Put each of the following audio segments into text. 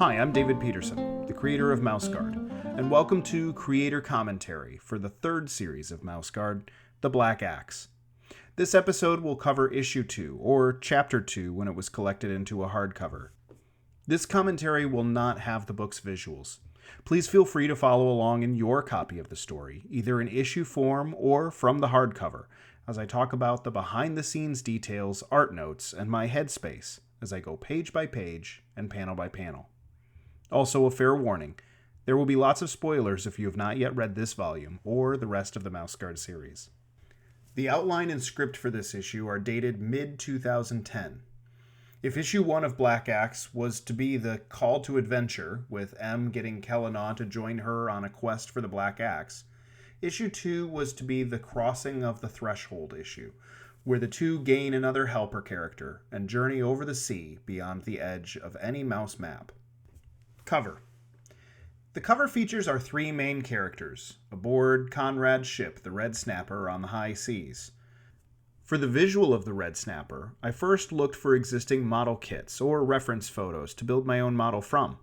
Hi, I'm David Petersen, the creator of Mouseguard, and welcome to Creator Commentary for the third series of Mouseguard, The Black Axe. This episode will cover Issue 2, or Chapter 2 when it was collected into a hardcover. This commentary will not have the book's visuals. Please feel free to follow along in your copy of the story, either in issue form or from the hardcover, as I talk about the behind-the-scenes details, art notes, and my headspace as I go page by page and panel by panel. Also, a fair warning, there will be lots of spoilers if you have not yet read this volume or the rest of the Mouseguard series. The outline and script for this issue are dated mid-2010. If issue 1 of Black Axe was to be the call to adventure, with M getting Kellanah to join her on a quest for the Black Axe, issue 2 was to be the crossing of the threshold issue, where the two gain another helper character and journey over the sea beyond the edge of any mouse map. Cover. The cover features our three main characters, aboard Conrad's ship, the Red Snapper, on the high seas. For the visual of the Red Snapper, I first looked for existing model kits or reference photos to build my own model from,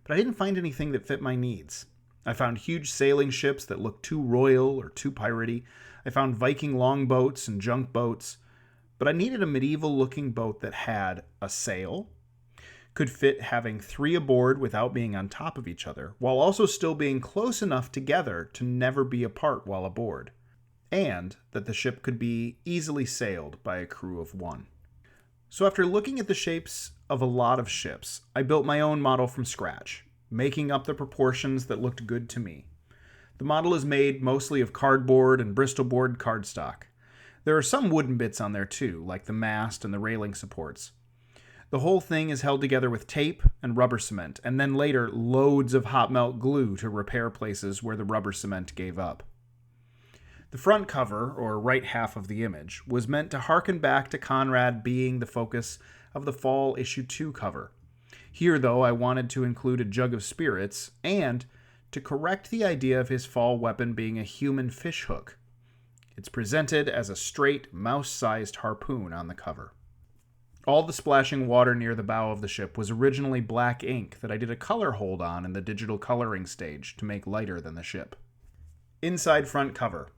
but I didn't find anything that fit my needs. I found huge sailing ships that looked too royal or too piratey. I found Viking longboats and junk boats, but I needed a medieval-looking boat that had a sail, could fit having three aboard without being on top of each other, while also still being close enough together to never be apart while aboard, and that the ship could be easily sailed by a crew of one. So after looking at the shapes of a lot of ships, I built my own model from scratch, making up the proportions that looked good to me. The model is made mostly of cardboard and Bristol board cardstock. There are some wooden bits on there too, like the mast and the railing supports. The whole thing is held together with tape and rubber cement, and then later loads of hot melt glue to repair places where the rubber cement gave up. The front cover, or right half of the image, was meant to harken back to Conrad being the focus of the fall issue 2 cover. Here, though, I wanted to include a jug of spirits, and to correct the idea of his fall weapon being a human fishhook. It's presented as a straight, mouse-sized harpoon on the cover. All the splashing water near the bow of the ship was originally black ink that I did a color hold on in the digital coloring stage to make lighter than the ship. Inside front cover.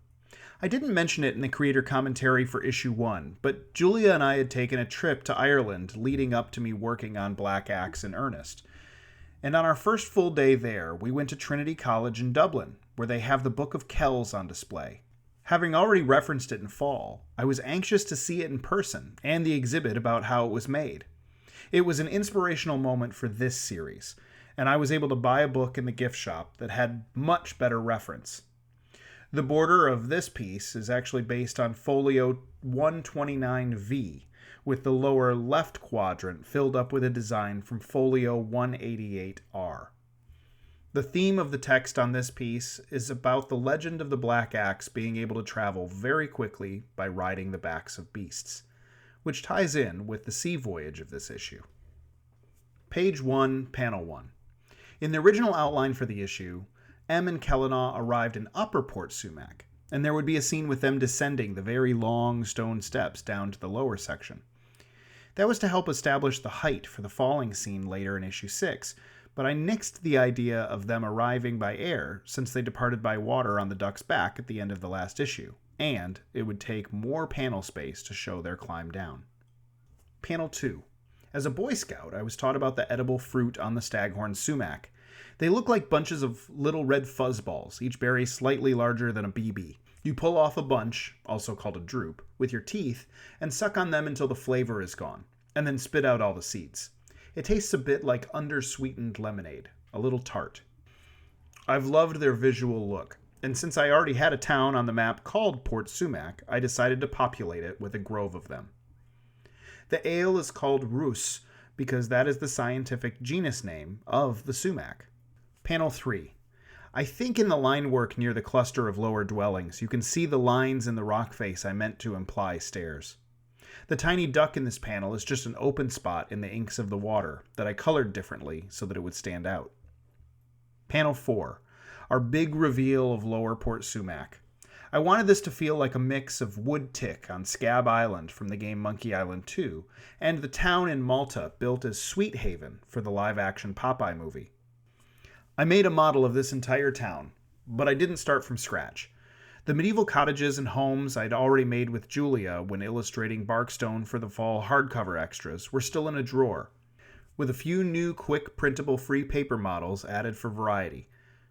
I didn't mention it in the creator commentary for issue 1, but Julia and I had taken a trip to Ireland leading up to me working on Black Axe in earnest. And on our first full day there, we went to Trinity College in Dublin, where they have the Book of Kells on display. Having already referenced it in fall, I was anxious to see it in person and the exhibit about how it was made. It was an inspirational moment for this series, and I was able to buy a book in the gift shop that had much better reference. The border of this piece is actually based on folio 129V, with the lower left quadrant filled up with a design from folio 188R. The theme of the text on this piece is about the legend of the Black Axe being able to travel very quickly by riding the backs of beasts, which ties in with the sea voyage of this issue. Page 1, Panel 1. In the original outline for the issue, M and Kellanah arrived in Upper Port Sumac, and there would be a scene with them descending the very long stone steps down to the lower section. That was to help establish the height for the falling scene later in issue 6, but I nixed the idea of them arriving by air since they departed by water on the duck's back at the end of the last issue, and it would take more panel space to show their climb down. Panel 2. As a Boy Scout, I was taught about the edible fruit on the staghorn sumac. They look like bunches of little red fuzzballs, each berry slightly larger than a BB. You pull off a bunch, also called a drupe, with your teeth, and suck on them until the flavor is gone, and then spit out all the seeds. It tastes a bit like undersweetened lemonade, a little tart. I've loved their visual look, and since I already had a town on the map called Port Sumac, I decided to populate it with a grove of them. The ale is called Rourke because that is the scientific genus name of the sumac. Panel 3. I think in the line work near the cluster of lower dwellings, you can see the lines in the rock face I meant to imply stairs. The tiny duck in this panel is just an open spot in the inks of the water that I colored differently so that it would stand out. Panel 4. Our big reveal of Lower Port Sumac. I wanted this to feel like a mix of Wood Tick on Scab Island from the game Monkey Island 2, and the town in Malta built as Sweet Haven for the live-action Popeye movie. I made a model of this entire town, but I didn't start from scratch. The medieval cottages and homes I'd already made with Julia when illustrating Barkstone for the fall hardcover extras were still in a drawer, with a few new quick printable free paper models added for variety,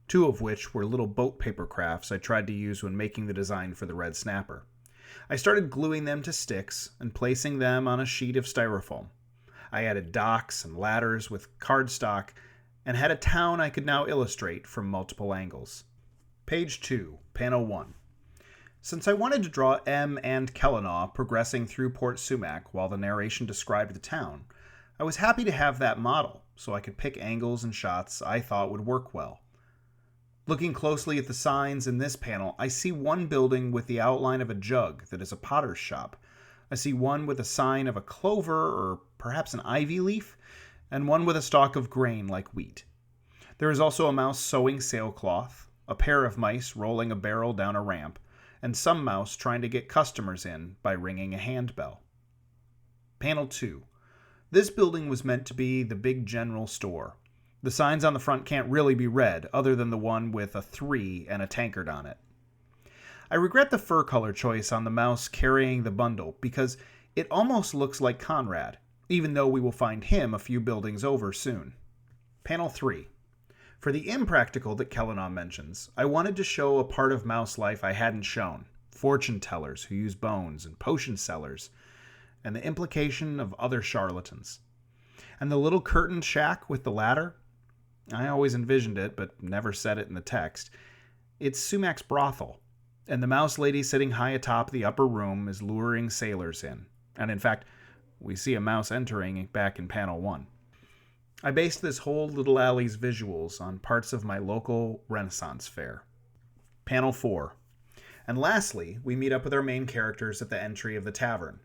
2 of which were little boat paper crafts I tried to use when making the design for the Red Snapper. I started gluing them to sticks and placing them on a sheet of styrofoam. I added docks and ladders with cardstock and had a town I could now illustrate from multiple angles. Page 2, Panel 1. Since I wanted to draw M and Kellanaw progressing through Port Sumac while the narration described the town, I was happy to have that model so I could pick angles and shots I thought would work well. Looking closely at the signs in this panel, I see one building with the outline of a jug that is a potter's shop. I see one with a sign of a clover or perhaps an ivy leaf, and one with a stalk of grain like wheat. There is also a mouse sewing sailcloth, a pair of mice rolling a barrel down a ramp, and some mouse trying to get customers in by ringing a handbell. Panel 2. This building was meant to be the big general store. The signs on the front can't really be read, other than the one with a 3 and a tankard on it. I regret the fur color choice on the mouse carrying the bundle, because it almost looks like Conrad, even though we will find him a few buildings over soon. Panel 3. For the impractical that Kellanaw mentions, I wanted to show a part of mouse life I hadn't shown, fortune tellers who use bones and potion sellers, and the implication of other charlatans. And the little curtained shack with the ladder? I always envisioned it, but never said it in the text. It's Sumac's brothel, and the mouse lady sitting high atop the upper room is luring sailors in. And in fact, we see a mouse entering back in panel 1. I based this whole little alley's visuals on parts of my local Renaissance fair. Panel 4. And lastly, we meet up with our main characters at the entry of the tavern.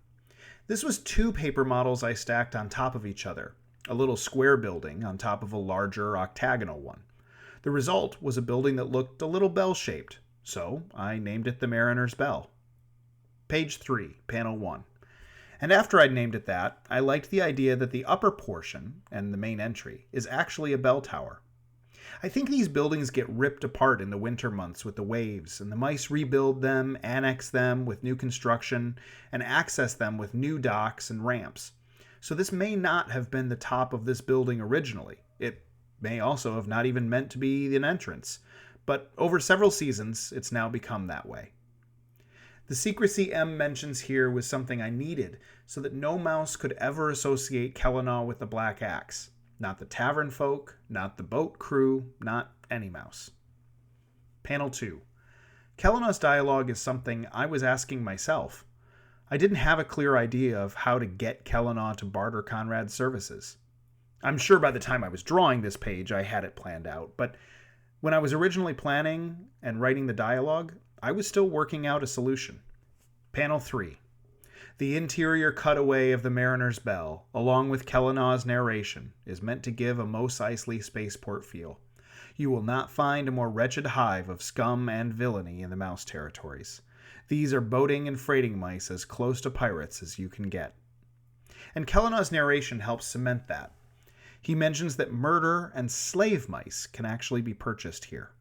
This was 2 paper models I stacked on top of each other, a little square building on top of a larger octagonal one. The result was a building that looked a little bell-shaped, so I named it the Mariner's Bell. Page 3, Panel 1. And after I'd named it that, I liked the idea that the upper portion, and the main entry, is actually a bell tower. I think these buildings get ripped apart in the winter months with the waves, and the mice rebuild them, annex them with new construction, and access them with new docks and ramps. So this may not have been the top of this building originally. It may also have not even meant to be an entrance. But over several seasons, it's now become that way. The secrecy M mentions here was something I needed so that no mouse could ever associate Kellanaw with the Black Axe. Not the tavern folk, not the boat crew, not any mouse. Panel 2. Kellanaw's dialogue is something I was asking myself. I didn't have a clear idea of how to get Kellanaw to barter Conrad's services. I'm sure by the time I was drawing this page I had it planned out, but when I was originally planning and writing the dialogue, I was still working out a solution. Panel 3. The interior cutaway of the Mariner's Bell, along with Kellanaw's narration, is meant to give a Mos Eisley spaceport feel. You will not find a more wretched hive of scum and villainy in the mouse territories. These are boating and freighting mice as close to pirates as you can get. And Kellanaw's narration helps cement that. He mentions that murder and slave mice can actually be purchased here.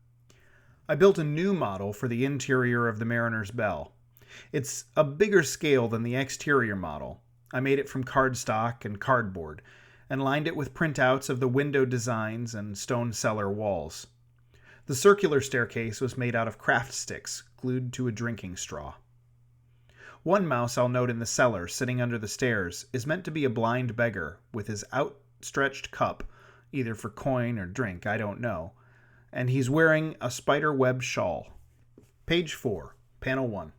I built a new model for the interior of the Mariner's Bell. It's a bigger scale than the exterior model. I made it from cardstock and cardboard, and lined it with printouts of the window designs and stone cellar walls. The circular staircase was made out of craft sticks, glued to a drinking straw. One mouse I'll note in the cellar, sitting under the stairs, is meant to be a blind beggar, with his outstretched cup, either for coin or drink, I don't know, and he's wearing a spider-web shawl. Page 4, Panel 1.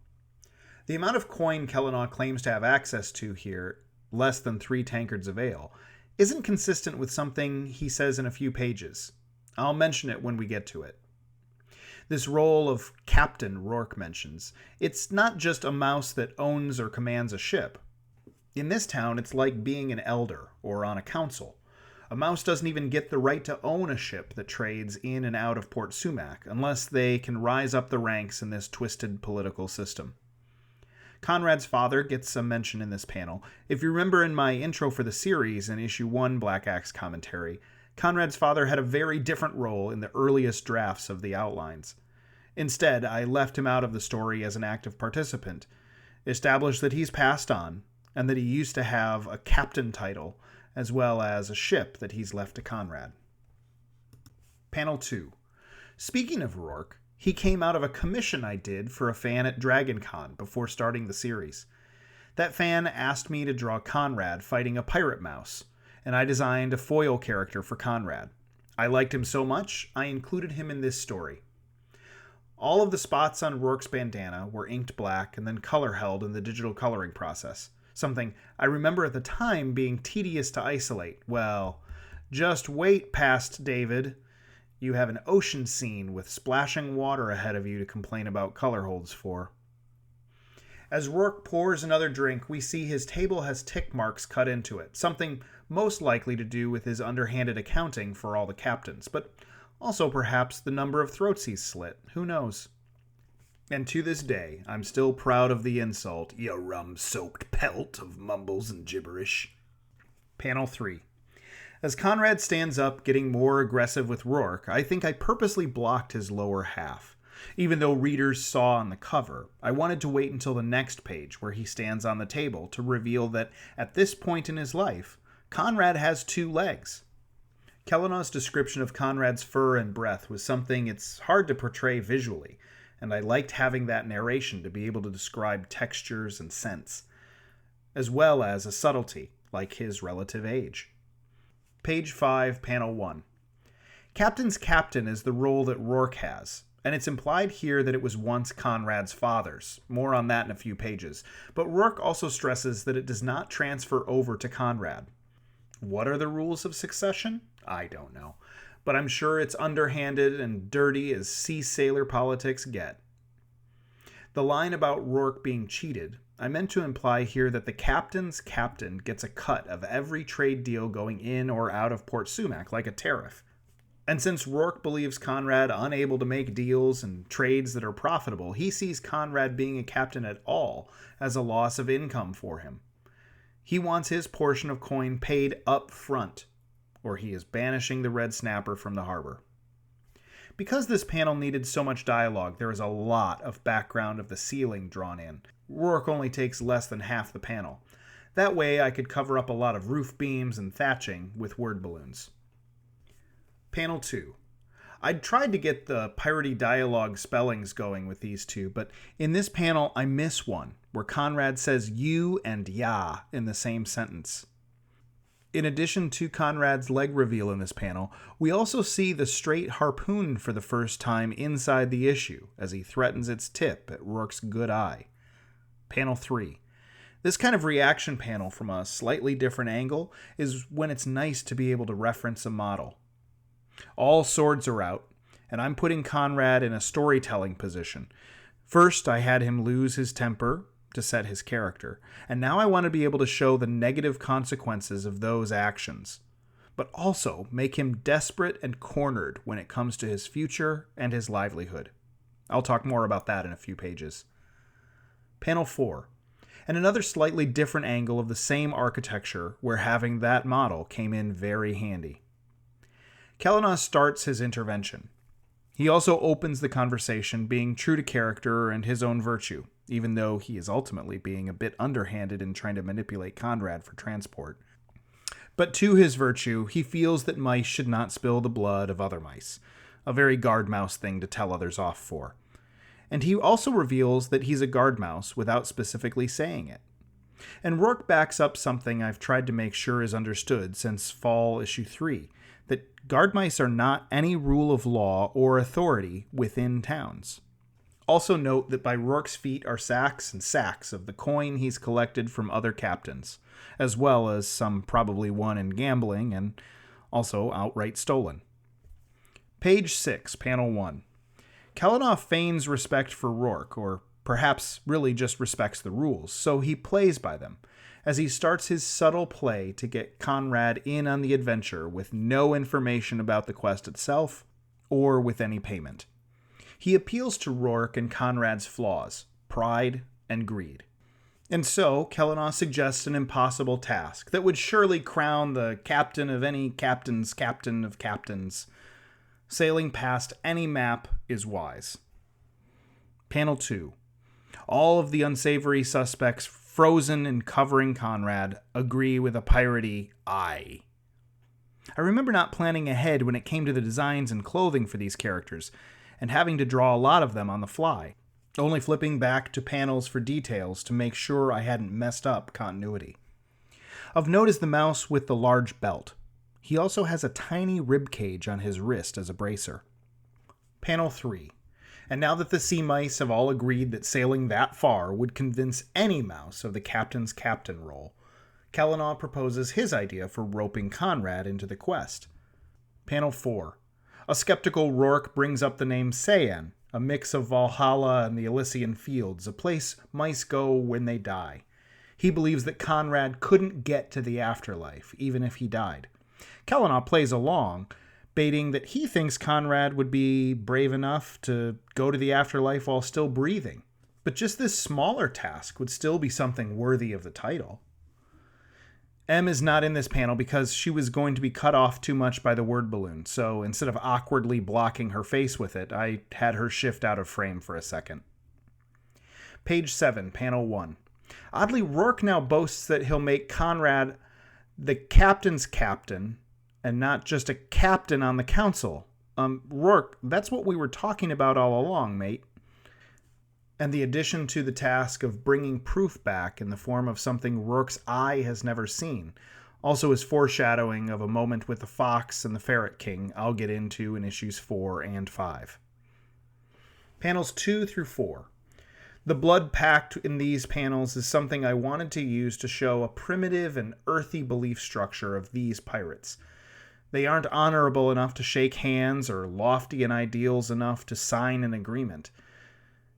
The amount of coin Kellanaw claims to have access to here, less than 3 tankards of ale, isn't consistent with something he says in a few pages. I'll mention it when we get to it. This role of captain Rourke mentions, it's not just a mouse that owns or commands a ship. In this town, it's like being an elder or on a council. A mouse doesn't even get the right to own a ship that trades in and out of Port Sumac unless they can rise up the ranks in this twisted political system. Conrad's father gets a mention in this panel. If you remember in my intro for the series in issue 1 Black Axe commentary, Conrad's father had a very different role in the earliest drafts of the outlines. Instead, I left him out of the story as an active participant, established that he's passed on, and that he used to have a captain title, as well as a ship that he's left to Conrad. Panel 2. Speaking of Rourke, he came out of a commission I did for a fan at DragonCon before starting the series. That fan asked me to draw Conrad fighting a pirate mouse, and I designed a foil character for Conrad. I liked him so much, I included him in this story. All of the spots on Rourke's bandana were inked black and then color held in the digital coloring process, something I remember at the time being tedious to isolate. Well, just wait, past David. You have an ocean scene with splashing water ahead of you to complain about color holds for. As Rourke pours another drink, we see his table has tick marks cut into it, something most likely to do with his underhanded accounting for all the captains, but also perhaps the number of throats he's slit. Who knows? And to this day, I'm still proud of the insult, "you rum-soaked pelt of mumbles and gibberish." Panel 3. As Conrad stands up, getting more aggressive with Rourke, I think I purposely blocked his lower half. Even though readers saw on the cover, I wanted to wait until the next page where he stands on the table to reveal that at this point in his life, Conrad has 2 legs. Kellenau's description of Conrad's fur and breath was something it's hard to portray visually, and I liked having that narration to be able to describe textures and scents, as well as a subtlety, like his relative age. Page 5, Panel 1. Captain's captain is the role that Rourke has, and it's implied here that it was once Conrad's father's. More on that in a few pages. But Rourke also stresses that it does not transfer over to Conrad. What are the rules of succession? I don't know. But I'm sure it's underhanded and dirty as sea sailor politics get. The line about Rourke being cheated, I meant to imply here that the captain's captain gets a cut of every trade deal going in or out of Port Sumac, like a tariff. And since Rourke believes Conrad unable to make deals and trades that are profitable, he sees Conrad being a captain at all as a loss of income for him. He wants his portion of coin paid up front, or he is banishing the red snapper from the harbor. Because this panel needed so much dialogue, there is a lot of background of the ceiling drawn in. Rourke only takes less than half the panel. That way I could cover up a lot of roof beams and thatching with word balloons. Panel 2. I'd tried to get the piratey dialogue spellings going with these two, but in this panel I miss one, where Conrad says you and ya in the same sentence. In addition to Conrad's leg reveal in this panel, we also see the straight harpoon for the first time inside the issue, as he threatens its tip at Rourke's good eye. Panel 3. This kind of reaction panel from a slightly different angle is when it's nice to be able to reference a model. All swords are out, and I'm putting Conrad in a storytelling position. First, I had him lose his temper to set his character, and now I want to be able to show the negative consequences of those actions, but also make him desperate and cornered when it comes to his future and his livelihood. I'll talk more about that in a few pages. Panel 4. And another slightly different angle of the same architecture where having that model came in very handy. Kellenau starts his intervention. He also opens the conversation being true to character and his own virtue, even though he is ultimately being a bit underhanded in trying to manipulate Conrad for transport. But to his virtue, he feels that mice should not spill the blood of other mice, a very guard mouse thing to tell others off for. And he also reveals that he's a guard mouse without specifically saying it. And Rourke backs up something I've tried to make sure is understood since fall issue 3, that guard mice are not any rule of law or authority within towns. Also note that by Rourke's feet are sacks and sacks of the coin he's collected from other captains, as well as some probably won in gambling and also outright stolen. Page 6, Panel 1. Kellenau feigns respect for Rourke, or perhaps really just respects the rules, so he plays by them, as he starts his subtle play to get Conrad in on the adventure with no information about the quest itself or with any payment. He appeals to Rourke and Conrad's flaws, pride and greed. And so, Kellenaw suggests an impossible task that would surely crown the captain of any captain's captain of captains. Sailing past any map is wise. Panel 2. All of the unsavory suspects frozen and covering Conrad agree with a piratey aye. I remember not planning ahead when it came to the designs and clothing for these characters, and having to draw a lot of them on the fly, only flipping back to panels for details to make sure I hadn't messed up continuity. Of note is the mouse with the large belt. He also has a tiny rib cage on his wrist as a bracer. Panel 3. And now that the sea mice have all agreed that sailing that far would convince any mouse of the captain's captain role, Kellenaw proposes his idea for roping Conrad into the quest. Panel 4. A skeptical Rourke brings up the name Sayan, a mix of Valhalla and the Elysian Fields, a place mice go when they die. He believes that Conrad couldn't get to the afterlife, even if he died. Kellenaw plays along, baiting that he thinks Conrad would be brave enough to go to the afterlife while still breathing. But just this smaller task would still be something worthy of the title. M is not in this panel because she was going to be cut off too much by the word balloon, so instead of awkwardly blocking her face with it, I had her shift out of frame for a second. Page 7, panel 1. Oddly, Rourke now boasts that he'll make Conrad the captain's captain, and not just a captain on the council. Rourke, that's what we were talking about all along, mate. And the addition to the task of bringing proof back in the form of something Rourke's eye has never seen also is foreshadowing of a moment with the fox and the ferret king I'll get into in issues 4 and 5. Panels 2 through 4. The blood packed in these panels is something I wanted to use to show a primitive and earthy belief structure of these pirates. They aren't honorable enough to shake hands or lofty in ideals enough to sign an agreement.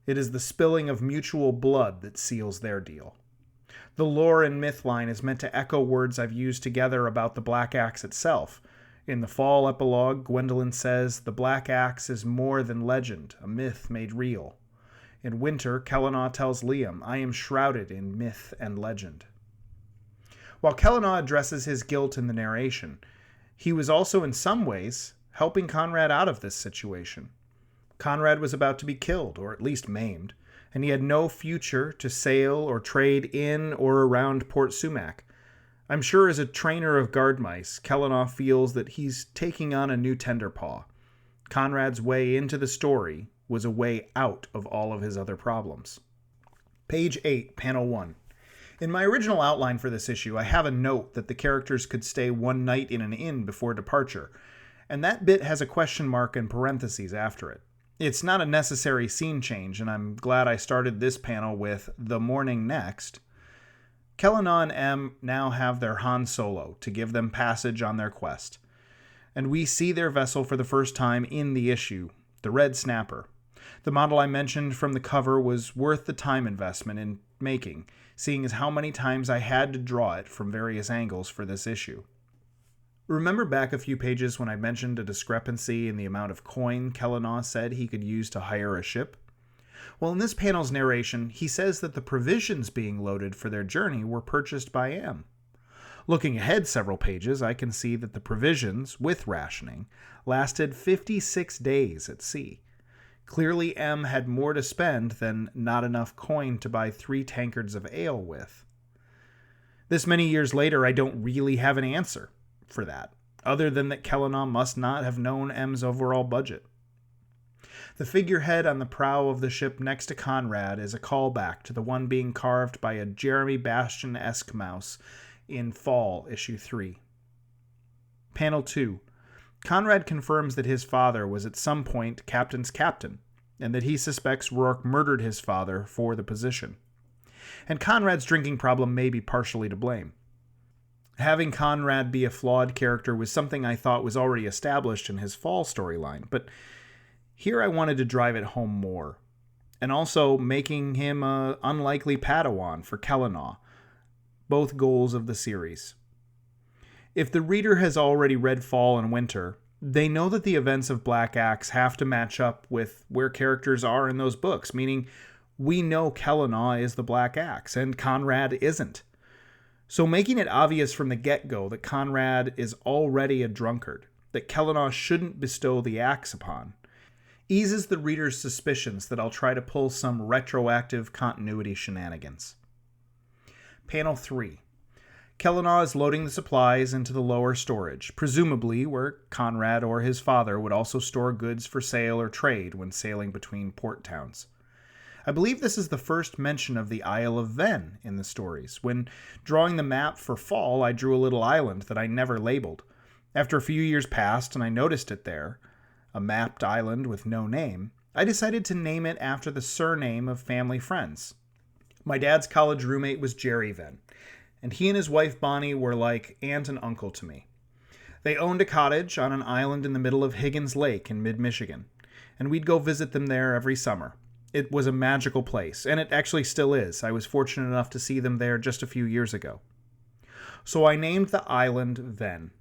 It is the spilling of mutual blood that seals their deal. The lore and myth line is meant to echo words I've used together about the Black Axe itself. In the fall epilogue, Gwendolyn says, "The Black Axe is more than legend, a myth made real." In winter, Kellenaw tells Liam, "I am shrouded in myth and legend." While Kellenaw addresses his guilt in the narration, he was also in some ways helping Conrad out of this situation. Conrad was about to be killed, or at least maimed, and he had no future to sail or trade in or around Port Sumac. I'm sure as a trainer of guard mice, Kellenaw feels that he's taking on a new tenderpaw. Conrad's way into the story was a way out of all of his other problems. Page 8, panel 1. In my original outline for this issue, I have a note that the characters could stay one night in an inn before departure, and that bit has a question mark in parentheses after it. It's not a necessary scene change, and I'm glad I started this panel with "the morning next." Kellenaw and M now have their Han Solo to give them passage on their quest, and we see their vessel for the first time in the issue, the Red Snapper. The model I mentioned from the cover was worth the time investment in making, seeing as how many times I had to draw it from various angles for this issue. Remember back a few pages when I mentioned a discrepancy in the amount of coin Kellenaw said he could use to hire a ship? Well, in this panel's narration, he says that the provisions being loaded for their journey were purchased by M. Looking ahead several pages, I can see that the provisions, with rationing, lasted 56 days at sea. Clearly, M had more to spend than not enough coin to buy 3 tankards of ale with. This many years later, I don't really have an answer for that, other than that Kellenaw must not have known M's overall budget. The figurehead on the prow of the ship next to Conrad is a callback to the one being carved by a Jeremy Bastian-esque mouse in Fall, issue 3. Panel 2. Conrad confirms that his father was at some point Captain's captain, and that he suspects Rourke murdered his father for the position. And Conrad's drinking problem may be partially to blame. Having Conrad be a flawed character was something I thought was already established in his Fall storyline, but here I wanted to drive it home more, and also making him an unlikely Padawan for Kellenaw, both goals of the series. If the reader has already read Fall and Winter, they know that the events of Black Axe have to match up with where characters are in those books, meaning we know Kellanau is the Black Axe, and Conrad isn't. So making it obvious from the get-go that Conrad is already a drunkard, that Kellanau shouldn't bestow the axe upon, eases the reader's suspicions that I'll try to pull some retroactive continuity shenanigans. Panel 3. Kellanau is loading the supplies into the lower storage, presumably where Conrad or his father would also store goods for sale or trade when sailing between port towns. I believe this is the first mention of the Isle of Ven in the stories. When drawing the map for Fall, I drew a little island that I never labeled. After a few years passed and I noticed it there, a mapped island with no name, I decided to name it after the surname of family friends. My dad's college roommate was Jerry Ven, and he and his wife Bonnie were like aunt and uncle to me. They owned a cottage on an island in the middle of Higgins Lake in mid-Michigan, and we'd go visit them there every summer. It was a magical place, and it actually still is. I was fortunate enough to see them there just a few years ago. So I named the island Ven,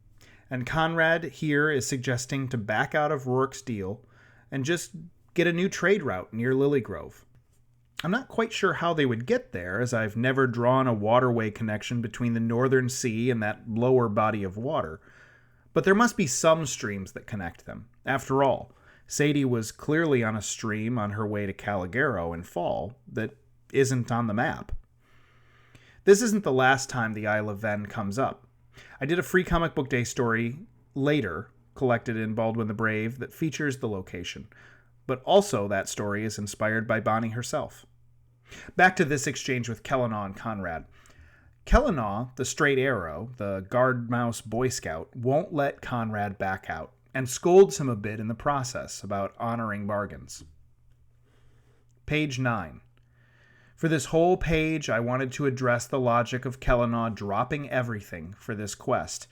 and Conrad here is suggesting to back out of Rourke's deal and just get a new trade route near Lily Grove. I'm not quite sure how they would get there, as I've never drawn a waterway connection between the northern sea and that lower body of water. But there must be some streams that connect them. After all, Sadie was clearly on a stream on her way to Calagero in Fall that isn't on the map. This isn't the last time the Isle of Ven comes up. I did a free comic book day story later, collected in Baldwin the Brave, that features the location. But also that story is inspired by Bonnie herself. Back to this exchange with Kellanau and Conrad. Kellanau, the straight arrow, the guard mouse Boy Scout, won't let Conrad back out, and scolds him a bit in the process about honoring bargains. Page 9. For this whole page, I wanted to address the logic of Kellanau dropping everything for this quest,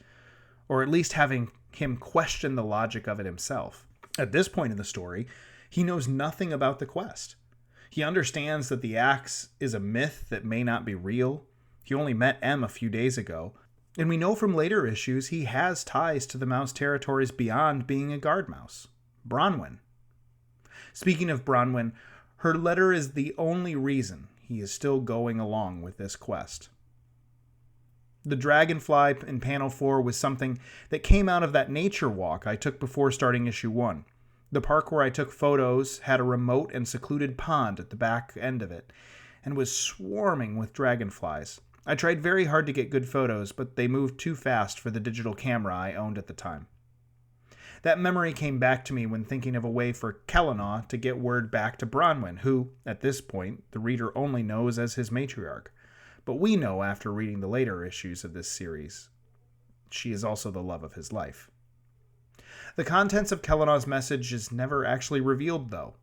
or at least having him question the logic of it himself. At this point in the story, he knows nothing about the quest. He understands that the axe is a myth that may not be real. He only met M a few days ago, and we know from later issues he has ties to the mouse territories beyond being a guard mouse. Bronwyn. Speaking of Bronwyn, her letter is the only reason he is still going along with this quest. The dragonfly in panel 4 was something that came out of that nature walk I took before starting issue 1. The park where I took photos had a remote and secluded pond at the back end of it, and was swarming with dragonflies. I tried very hard to get good photos, but they moved too fast for the digital camera I owned at the time. That memory came back to me when thinking of a way for Kellanau to get word back to Bronwyn, who, at this point, the reader only knows as his matriarch. But we know after reading the later issues of this series, she is also the love of his life. The contents of Kellanau's message is never actually revealed, though.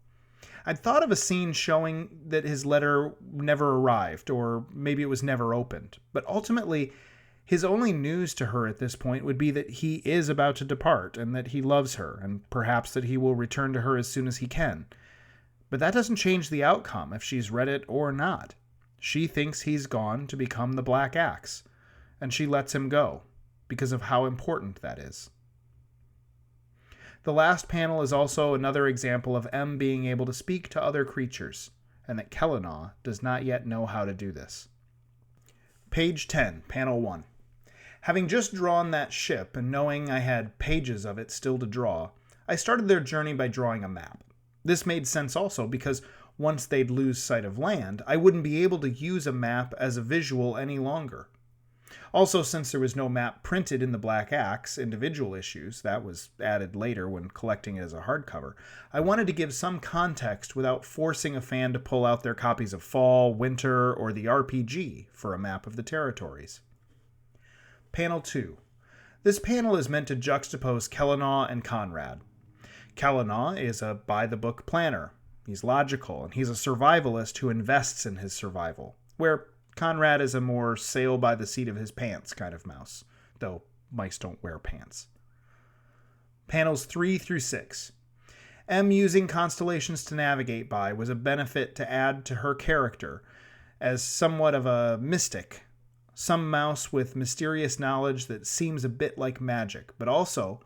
I'd thought of a scene showing that his letter never arrived, or maybe it was never opened. But ultimately, his only news to her at this point would be that he is about to depart, and that he loves her, and perhaps that he will return to her as soon as he can. But that doesn't change the outcome if she's read it or not. She thinks he's gone to become the Black Axe, and she lets him go, because of how important that is. The last panel is also another example of M being able to speak to other creatures, and that Kellanau does not yet know how to do this. Page 10, panel 1. Having just drawn that ship and knowing I had pages of it still to draw, I started their journey by drawing a map. This made sense also because once they'd lose sight of land, I wouldn't be able to use a map as a visual any longer. Also, since there was no map printed in the Black Axe individual issues, that was added later when collecting it as a hardcover, I wanted to give some context without forcing a fan to pull out their copies of Fall, Winter, or the RPG for a map of the territories. Panel 2. This panel is meant to juxtapose Kellanau and Conrad. Kellanau is a by-the-book planner. He's logical, and he's a survivalist who invests in his survival, where Conrad is a more sail-by-the-seat-of-his-pants kind of mouse, though mice don't wear pants. Panels 3 through 6. M using constellations to navigate by was a benefit to add to her character as somewhat of a mystic, some mouse with mysterious knowledge that seems a bit like magic, but also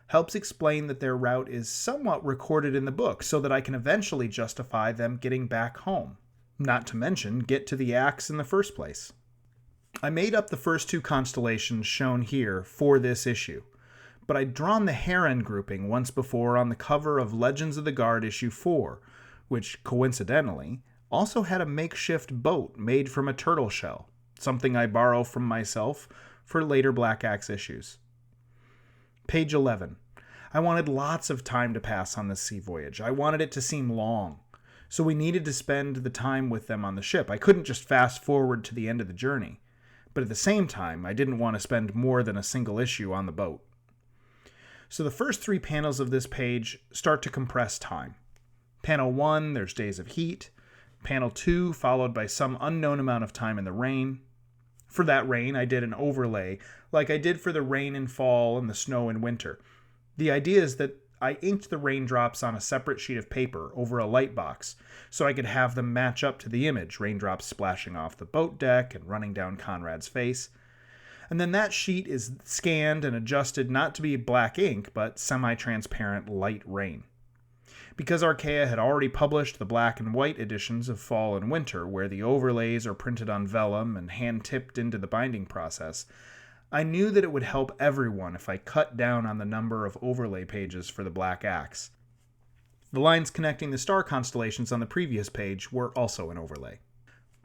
helps explain that their route is somewhat recorded in the book so that I can eventually justify them getting back home. Not to mention, get to the axe in the first place. I made up the first two constellations shown here for this issue, but I'd drawn the heron grouping once before on the cover of Legends of the Guard issue 4, which, coincidentally, also had a makeshift boat made from a turtle shell, something I borrow from myself for later Black Axe issues. Page 11. I wanted lots of time to pass on this sea voyage. I wanted it to seem long, so we needed to spend the time with them on the ship. I couldn't just fast forward to the end of the journey, but at the same time, I didn't want to spend more than a single issue on the boat. So the first 3 panels of this page start to compress time. Panel 1, there's days of heat. Panel 2, followed by some unknown amount of time in the rain. For that rain, I did an overlay, like I did for the rain in fall and the snow in winter. The idea is that I inked the raindrops on a separate sheet of paper over a light box, so I could have them match up to the image, raindrops splashing off the boat deck and running down Conrad's face. And then that sheet is scanned and adjusted not to be black ink, but semi-transparent light rain. Because Archaea had already published the black and white editions of Fall and Winter, where the overlays are printed on vellum and hand-tipped into the binding process, I knew that it would help everyone if I cut down on the number of overlay pages for the Black Axe. The lines connecting the star constellations on the previous page were also an overlay.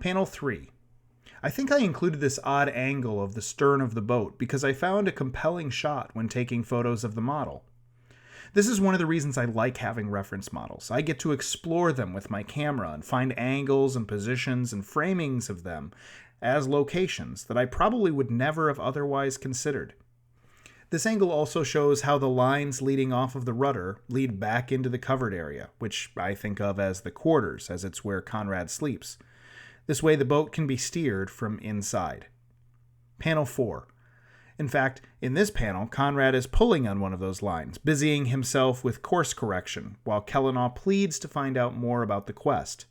Panel 3. I think I included this odd angle of the stern of the boat because I found a compelling shot when taking photos of the model. This is one of the reasons I like having reference models. I get to explore them with my camera and find angles and positions and framings of them as locations that I probably would never have otherwise considered. This angle also shows how the lines leading off of the rudder lead back into the covered area, which I think of as the quarters, as it's where Conrad sleeps. This way the boat can be steered from inside. Panel 4. In fact, in this panel, Conrad is pulling on one of those lines, busying himself with course correction, while Kellenaw pleads to find out more about the quest.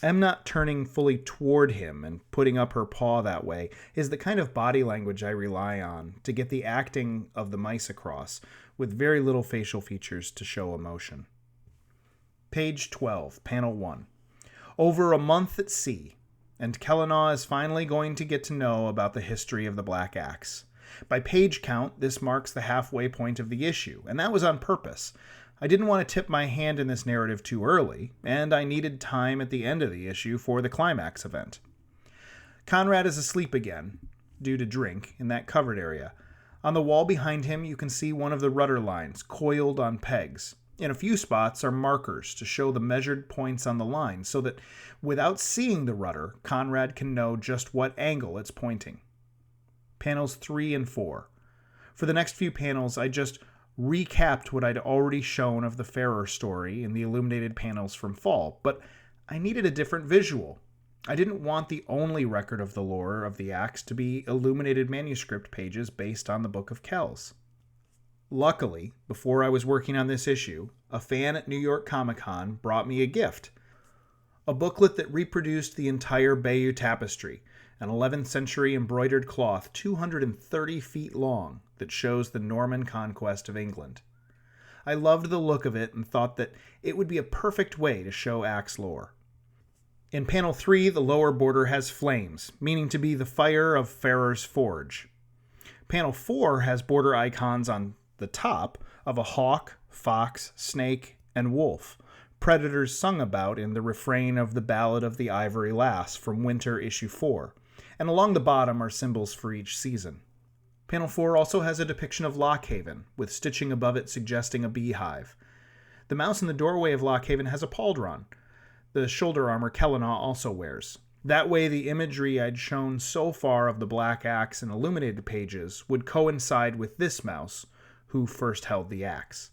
Not turning fully toward him and putting up her paw that way is the kind of body language I rely on to get the acting of the mice across, with very little facial features to show emotion. Page 12, Panel 1. Over a month at sea, and Kellenaw is finally going to get to know about the history of the Black Axe. By page count, this marks the halfway point of the issue, and that was on purpose. I didn't want to tip my hand in this narrative too early, and I needed time at the end of the issue for the Climax event. Conrad is asleep again, due to drink, in that covered area. On the wall behind him, you can see one of the rudder lines, coiled on pegs. In a few spots are markers to show the measured points on the line, so that without seeing the rudder, Conrad can know just what angle it's pointing. Panels 3 and 4. For the next few panels, I just recapped what I'd already shown of the Farer story in the illuminated panels from Fall, but I needed a different visual. I didn't want the only record of the lore of the Axe to be illuminated manuscript pages based on the Book of Kells. Luckily, before I was working on this issue, a fan at New York Comic-Con brought me a gift. A booklet that reproduced the entire Bayeux Tapestry, an 11th century embroidered cloth 230 feet long that shows the Norman conquest of England. I loved the look of it and thought that it would be a perfect way to show Axe lore. In panel 3, the lower border has flames, meaning to be the fire of Farer's forge. Panel 4 has border icons on the top of a hawk, fox, snake, and wolf, predators sung about in the refrain of the Ballad of the Ivory Lass from Winter issue 4, and along the bottom are symbols for each season. Panel 4 also has a depiction of Lockhaven, with stitching above it suggesting a beehive. The mouse in the doorway of Lockhaven has a pauldron, the shoulder armor Kellenaw also wears. That way the imagery I'd shown so far of the Black Axe in illuminated pages would coincide with this mouse, who first held the axe.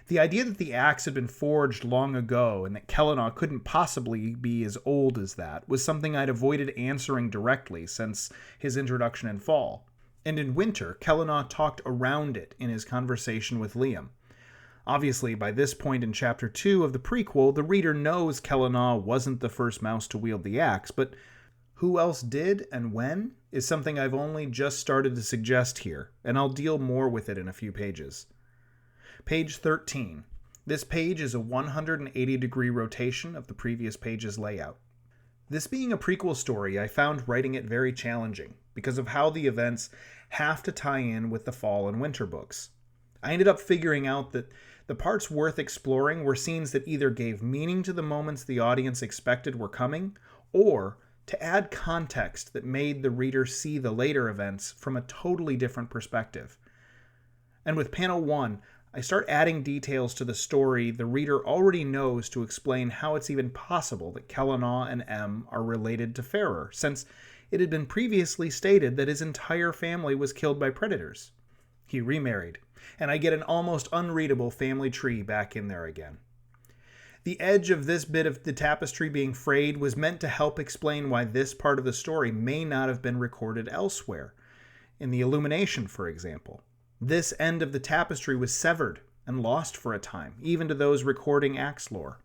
The idea that the axe had been forged long ago and that Kellenaw couldn't possibly be as old as that was something I'd avoided answering directly since his introduction in Fall. And in Winter, Kellenaw talked around it in his conversation with Liam. Obviously, by this point in Chapter 2 of the prequel, the reader knows Kellenaw wasn't the first mouse to wield the axe, but Who else did and when is something I've only just started to suggest here, and I'll deal more with it in a few pages. Page 13. This page is a 180-degree rotation of the previous page's layout. This being a prequel story, I found writing it very challenging because of how the events have to tie in with the fall and winter books. I ended up figuring out that the parts worth exploring were scenes that either gave meaning to the moments the audience expected were coming, or to add context that made the reader see the later events from a totally different perspective. And with panel 1, I start adding details to the story the reader already knows to explain how it's even possible that Kellanau and Em are related to Farrer, since it had been previously stated that his entire family was killed by predators. He remarried, and I get an almost unreadable family tree back in there again. The edge of this bit of the tapestry being frayed was meant to help explain why this part of the story may not have been recorded elsewhere. In the Illumination, for example. This end of the tapestry was severed and lost for a time, even to those recording Axe lore.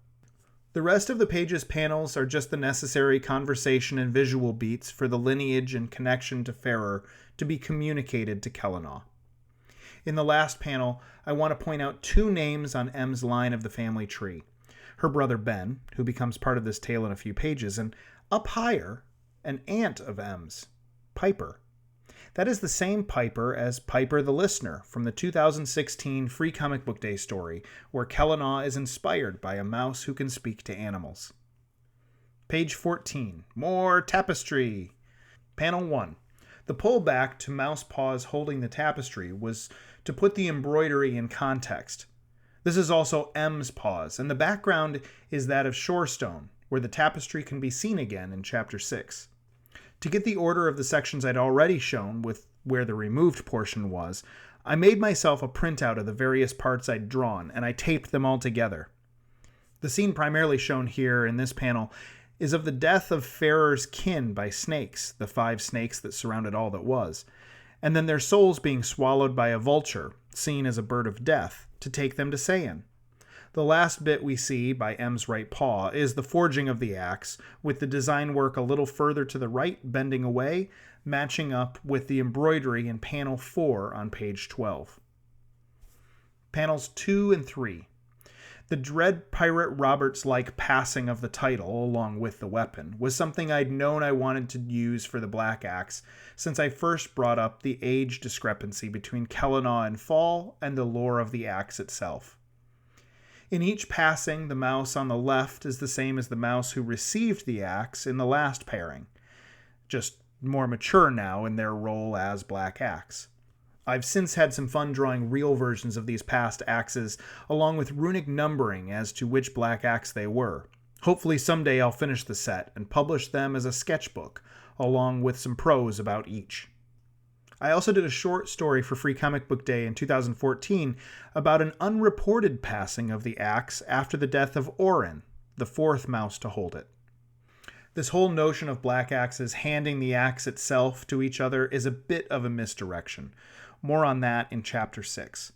The rest of the page's panels are just the necessary conversation and visual beats for the lineage and connection to Farrer to be communicated to Kellanau. In the last panel, I want to point out 2 names on Em's line of the family tree. Her brother Ben, who becomes part of this tale in a few pages, and up higher, an aunt of Em's, Piper. That is the same Piper as Piper the Listener from the 2016 Free Comic Book Day story, where Kellanau is inspired by a mouse who can speak to animals. Page 14. More tapestry. Panel 1. The pullback to mouse paws holding the tapestry was to put the embroidery in context. This is also Em's paws, and the background is that of Shorestone, where the tapestry can be seen again in Chapter 6. To get the order of the sections I'd already shown with where the removed portion was, I made myself a printout of the various parts I'd drawn, and I taped them all together. The scene primarily shown here in this panel is of the death of Farrer's kin by snakes, the 5 snakes that surrounded all that was, and then their souls being swallowed by a vulture, seen as a bird of death, to take them to Sayan. The last bit we see, by Em's right paw, is the forging of the axe, with the design work a little further to the right, bending away, matching up with the embroidery in panel 4 on page 12. Panels 2 and 3. The Dread Pirate Roberts-like passing of the title, along with the weapon, was something I'd known I wanted to use for the Black Axe since I first brought up the age discrepancy between Kellanau and Fall and the lore of the axe itself. In each passing, the mouse on the left is the same as the mouse who received the axe in the last pairing, just more mature now in their role as Black Axe. I've since had some fun drawing real versions of these past axes, along with runic numbering as to which Black Axe they were. Hopefully someday I'll finish the set and publish them as a sketchbook, along with some prose about each. I also did a short story for Free Comic Book Day in 2014 about an unreported passing of the axe after the death of Orin, the 4th mouse to hold it. This whole notion of Black Axes handing the axe itself to each other is a bit of a misdirection. More on that in Chapter 6.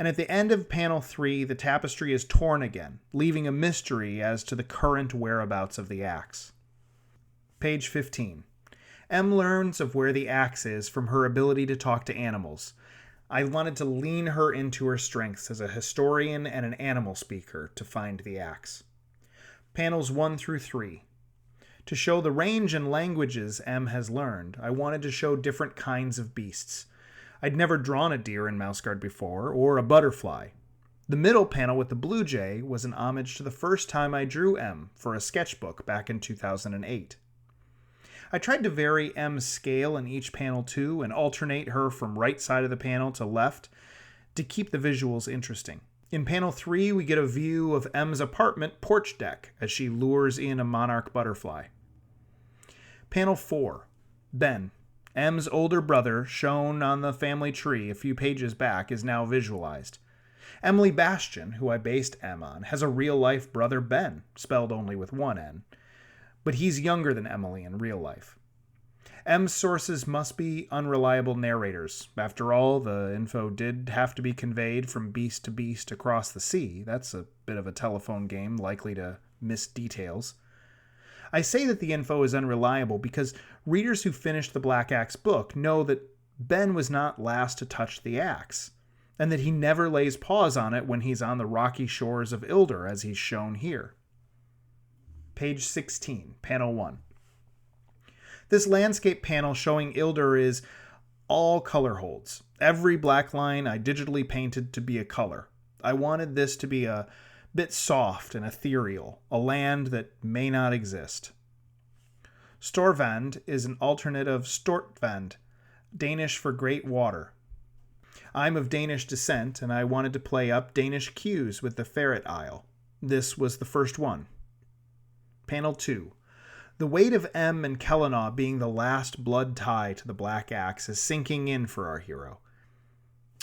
And at the end of Panel 3, the tapestry is torn again, leaving a mystery as to the current whereabouts of the axe. Page 15. Em learns of where the axe is from her ability to talk to animals. I wanted to lean her into her strengths as a historian and an animal speaker to find the axe. Panels 1 through 3. To show the range and languages Em has learned, I wanted to show different kinds of beasts. I'd never drawn a deer in Mouseguard before, or a butterfly. The middle panel with the blue jay was an homage to the first time I drew Em for a sketchbook back in 2008. I tried to vary Em's scale in each panel too, and alternate her from right side of the panel to left to keep the visuals interesting. In panel 3, we get a view of Em's apartment porch deck as she lures in a monarch butterfly. Panel 4. Ben, Em's older brother, shown on the family tree a few pages back, is now visualized. Emily Bastian, who I based Em on, has a real-life brother Ben, spelled only with one N. But he's younger than Emily in real life. Em's sources must be unreliable narrators. After all, the info did have to be conveyed from beast to beast across the sea. That's a bit of a telephone game, likely to miss details. I say that the info is unreliable because readers who finished the Black Axe book know that Ben was not last to touch the axe, and that he never lays paws on it when he's on the rocky shores of Ilder, as he's shown here. Page 16, panel 1. This landscape panel showing Ilder is all color holds. Every black line I digitally painted to be a color. I wanted this to be a bit soft and ethereal, a land that may not exist. Storvand is an alternate of Stortvand, Danish for great water. I'm of Danish descent, and I wanted to play up Danish cues with the Ferret Isle. This was the first one. Panel 2. The weight of M and Kellenaw being the last blood tie to the Black Axe is sinking in for our hero.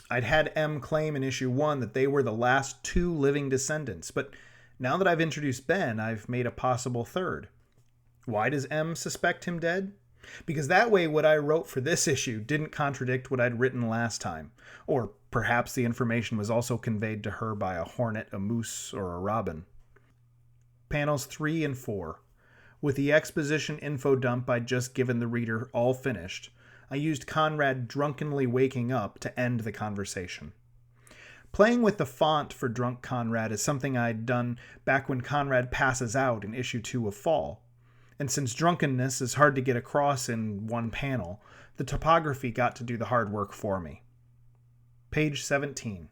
I'd had M claim in issue 1 that they were the last 2 living descendants, but now that I've introduced Ben, I've made a possible third. Why does M suspect him dead? Because that way what I wrote for this issue didn't contradict what I'd written last time. Or perhaps the information was also conveyed to her by a hornet, a moose, or a robin. Panels 3 and 4. With the exposition info dump I'd just given the reader all finished, I used Conrad drunkenly waking up to end the conversation. Playing with the font for Drunk Conrad is something I'd done back when Conrad passes out in issue 2 of Fall. And since drunkenness is hard to get across in one panel, the topography got to do the hard work for me. Page 17.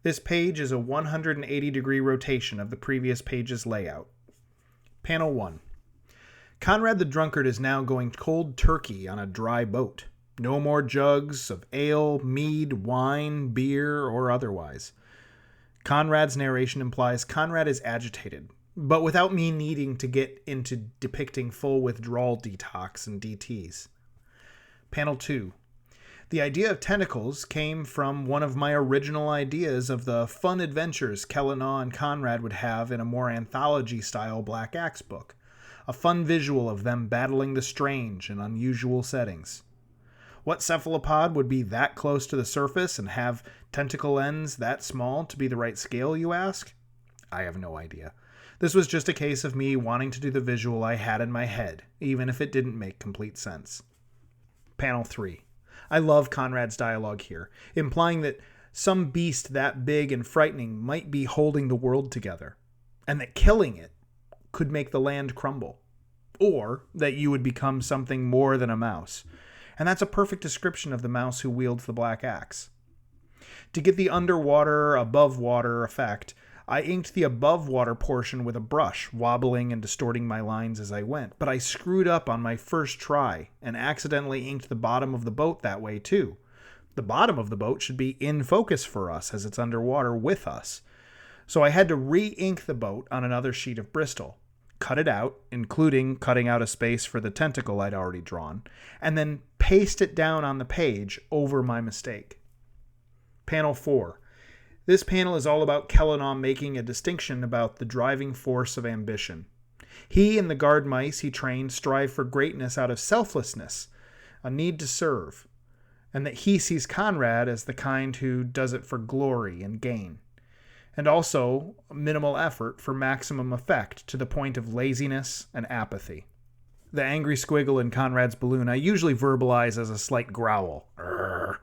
This page is a 180-degree rotation of the previous page's layout. Panel 1. Conrad the Drunkard is now going cold turkey on a dry boat. No more jugs of ale, mead, wine, beer, or otherwise. Conrad's narration implies Conrad is agitated, but without me needing to get into depicting full withdrawal detox and DTs. Panel 2. The idea of tentacles came from one of my original ideas of the fun adventures Kellenaw and Conrad would have in a more anthology-style Black Axe book. A fun visual of them battling the strange and unusual settings. What cephalopod would be that close to the surface and have tentacle ends that small to be the right scale, you ask? I have no idea. This was just a case of me wanting to do the visual I had in my head, even if it didn't make complete sense. Panel 3. I love Conrad's dialogue here, implying that some beast that big and frightening might be holding the world together, and that killing it could make the land crumble, or that you would become something more than a mouse. And that's a perfect description of the mouse who wields the Black Axe. To get the underwater, above water effect, I inked the above water portion with a brush, wobbling and distorting my lines as I went, but I screwed up on my first try and accidentally inked the bottom of the boat that way too. The bottom of the boat should be in focus for us as it's underwater with us. So I had to re-ink the boat on another sheet of Bristol, cut it out, including cutting out a space for the tentacle I'd already drawn, and then paste it down on the page over my mistake. Panel 4. This panel is all about Kellenaw making a distinction about the driving force of ambition. He and the guard mice he trained strive for greatness out of selflessness, a need to serve, and that he sees Conrad as the kind who does it for glory and gain, and also minimal effort for maximum effect to the point of laziness and apathy. The angry squiggle in Conrad's balloon I usually verbalize as a slight growl. Urgh.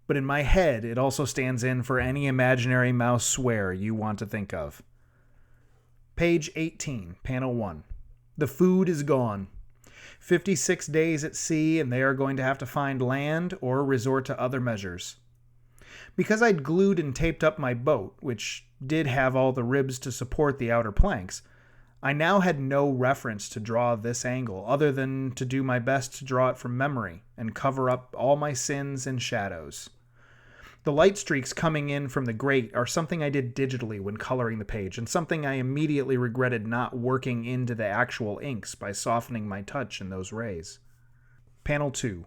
But in my head, it also stands in for any imaginary mouse swear you want to think of. Page 18, panel 1. The food is gone. 56 days at sea, and they are going to have to find land or resort to other measures. Because I'd glued and taped up my boat, which did have all the ribs to support the outer planks, I now had no reference to draw this angle other than to do my best to draw it from memory and cover up all my sins and shadows. The light streaks coming in from the grate are something I did digitally when coloring the page, and something I immediately regretted not working into the actual inks by softening my touch in those rays. Panel 2.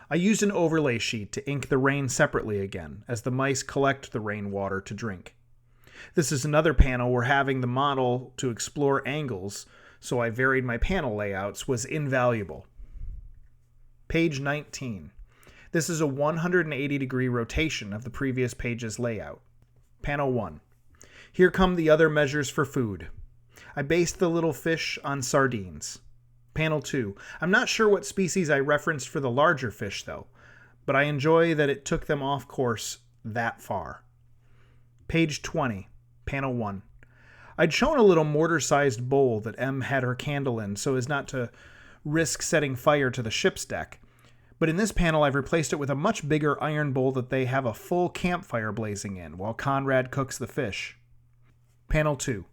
I used an overlay sheet to ink the rain separately again, as the mice collect the rainwater to drink. This is another panel where having the model to explore angles, so I varied my panel layouts, was invaluable. Page 19. This is a 180-degree rotation of the previous page's layout. Panel 1. Here come the other measures for food. I based the little fish on sardines. Panel 2. I'm not sure what species I referenced for the larger fish, though, but I enjoy that it took them off course that far. Page 20. Panel 1. I'd shown a little mortar-sized bowl that M had her candle in so as not to risk setting fire to the ship's deck, but in this panel I've replaced it with a much bigger iron bowl that they have a full campfire blazing in while Conrad cooks the fish. Panel 2.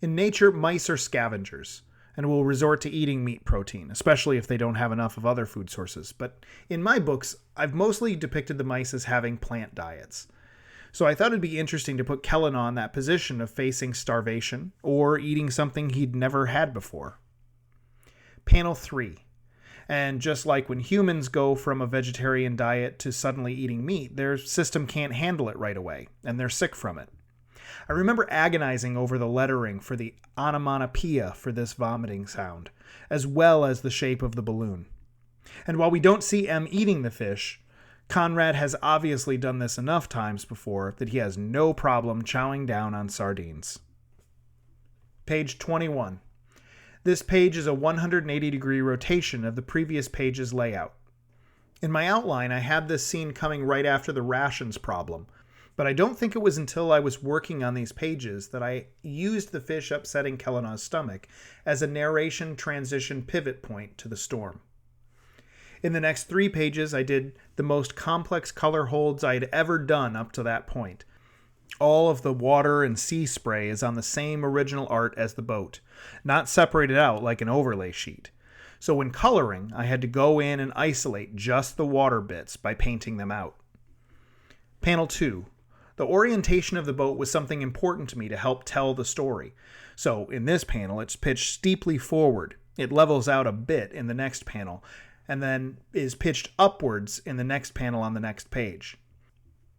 In nature, mice are scavengers and will resort to eating meat protein, especially if they don't have enough of other food sources. But in my books, I've mostly depicted the mice as having plant diets. So I thought it'd be interesting to put Kellanagh in that position of facing starvation or eating something he'd never had before. Panel 3. And just like when humans go from a vegetarian diet to suddenly eating meat, their system can't handle it right away, and they're sick from it. I remember agonizing over the lettering for the onomatopoeia for this vomiting sound, as well as the shape of the balloon. And while we don't see M eating the fish, Conrad has obviously done this enough times before that he has no problem chowing down on sardines. Page 21. This page is a 180-degree rotation of the previous page's layout. In my outline, I had this scene coming right after the rations problem, but I don't think it was until I was working on these pages that I used the fish upsetting Kellanagh's stomach as a narration transition pivot point to the storm. In the next 3 pages, I did the most complex color holds I'd ever done up to that point. All of the water and sea spray is on the same original art as the boat, not separated out like an overlay sheet. So when coloring, I had to go in and isolate just the water bits by painting them out. Panel 2. The orientation of the boat was something important to me to help tell the story. So in this panel, it's pitched steeply forward. It levels out a bit in the next panel, and then is pitched upwards in the next panel on the next page.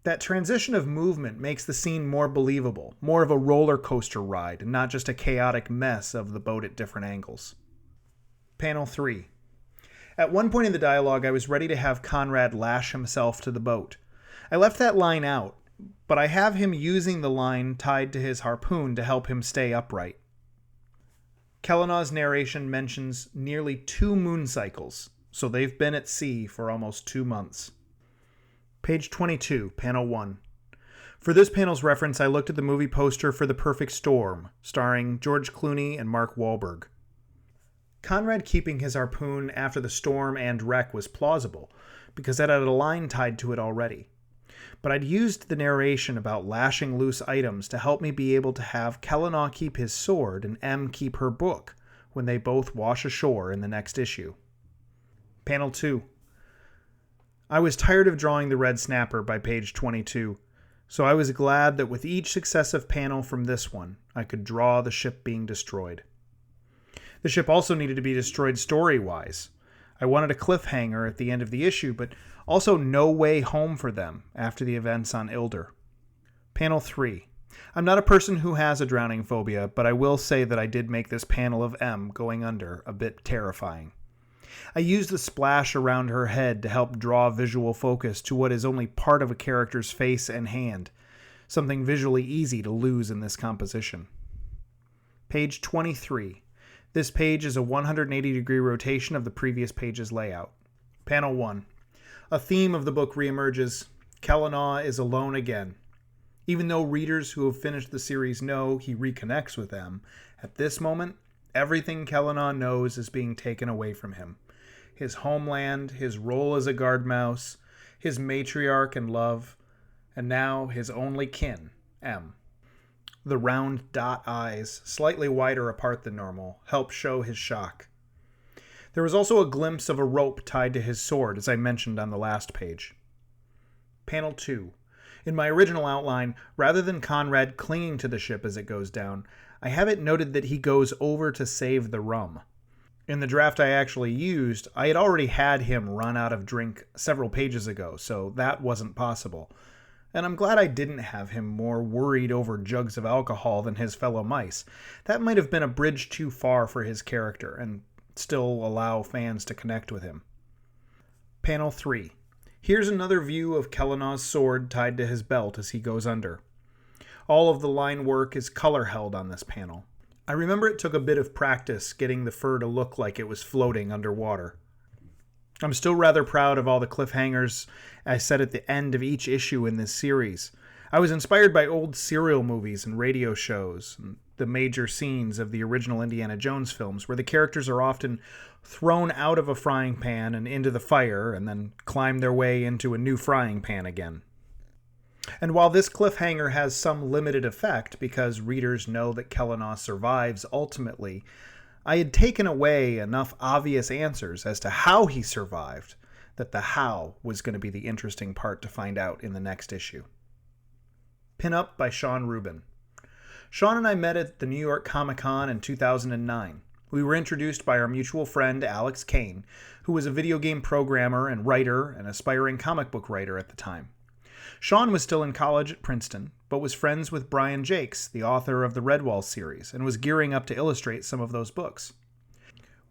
That transition of movement makes the scene more believable, more of a roller coaster ride, and not just a chaotic mess of the boat at different angles. Panel 3. At one point in the dialogue, I was ready to have Conrad lash himself to the boat. I left that line out, but I have him using the line tied to his harpoon to help him stay upright. Kellanagh's narration mentions nearly 2 moon cycles, so they've been at sea for almost 2 months. Page 22, Panel 1. For this panel's reference, I looked at the movie poster for The Perfect Storm, starring George Clooney and Mark Wahlberg. Conrad keeping his harpoon after the storm and wreck was plausible, because it had a line tied to it already. But I'd used the narration about lashing loose items to help me be able to have Kellanagh keep his sword and M keep her book when they both wash ashore in the next issue. Panel 2. I was tired of drawing the red snapper by page 22, so I was glad that with each successive panel from this one, I could draw the ship being destroyed. The ship also needed to be destroyed story-wise. I wanted a cliffhanger at the end of the issue, but also no way home for them after the events on Ilder. Panel 3. I'm not a person who has a drowning phobia, but I will say that I did make this panel of M going under a bit terrifying. I used the splash around her head to help draw visual focus to what is only part of a character's face and hand, something visually easy to lose in this composition. Page 23. This page is a 180-degree rotation of the previous page's layout. Panel 1. A theme of the book reemerges. Kellanagh is alone again. Even though readers who have finished the series know he reconnects with them, at this moment, everything Kellanagh knows is being taken away from him. His homeland, his role as a guard mouse, his matriarch and love, and now his only kin, M. The round dot eyes, slightly wider apart than normal, help show his shock. There was also a glimpse of a rope tied to his sword, as I mentioned on the last page. Panel 2. In my original outline, rather than Conrad clinging to the ship as it goes down, I have it noted that he goes over to save the rum. In the draft I actually used, I had already had him run out of drink several pages ago, so that wasn't possible. And I'm glad I didn't have him more worried over jugs of alcohol than his fellow mice. That might have been a bridge too far for his character, and still allow fans to connect with him. Panel 3. Here's another view of Kellanagh's sword tied to his belt as he goes under. All of the line work is color held on this panel. I remember it took a bit of practice getting the fur to look like it was floating underwater. I'm still rather proud of all the cliffhangers I set at the end of each issue in this series. I was inspired by old serial movies and radio shows, and the major scenes of the original Indiana Jones films, where the characters are often thrown out of a frying pan and into the fire, and then climb their way into a new frying pan again. And while this cliffhanger has some limited effect because readers know that Kellanau survives ultimately, I had taken away enough obvious answers as to how he survived that the how was going to be the interesting part to find out in the next issue. Pin-up by Sean Rubin. Sean and I met at the New York Comic-Con in 2009. We were introduced by our mutual friend Alex Kane, who was a video game programmer and writer and aspiring comic book writer at the time. Sean was still in college at Princeton, but was friends with Brian Jakes, the author of the Withdrawal series, and was gearing up to illustrate some of those books.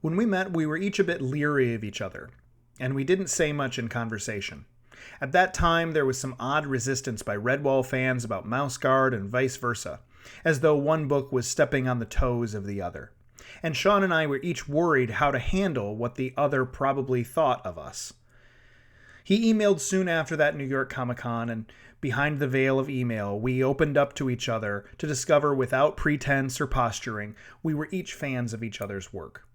When we met, we were each a bit leery of each other, and we didn't say much in conversation. At that time, there was some odd resistance by Withdrawal fans about Mouse Guard and vice versa, as though one book was stepping on the toes of the other. And Sean and I were each worried how to handle what the other probably thought of us. He emailed soon after that New York Comic-Con, and behind the veil of email, we opened up to each other to discover without pretense or posturing, we were each fans of each other's work.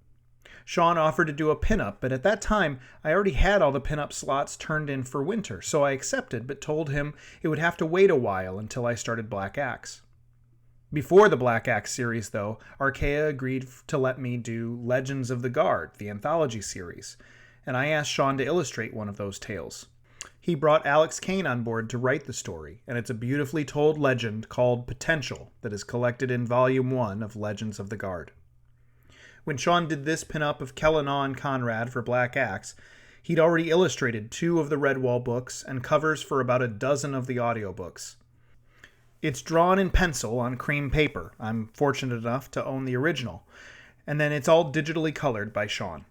Sean offered to do a pinup, but at that time, I already had all the pinup slots turned in for winter, so I accepted, but told him it would have to wait a while until I started Black Axe. Before the Black Axe series, though, Archaea agreed to let me do Legends of the Guard, the anthology series, and I asked Sean to illustrate one of those tales. He brought Alex Kane on board to write the story, and it's a beautifully told legend called Potential that is collected in Volume 1 of Legends of the Guard. When Sean did this pinup of Kellanau and Conrad for Black Axe, he'd already illustrated 2 of the Withdrawal books and covers for about a dozen of the audiobooks. It's drawn in pencil on cream paper. I'm fortunate enough to own the original. And then it's all digitally colored by Sean.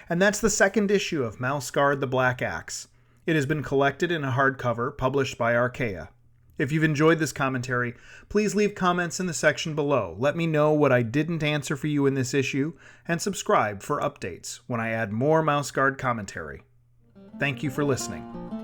And that's the second issue of Mouse Guard the Black Axe. It has been collected in a hardcover published by Archaea. If you've enjoyed this commentary, please leave comments in the section below. Let me know what I didn't answer for you in this issue, and subscribe for updates when I add more Mouse Guard commentary. Thank you for listening.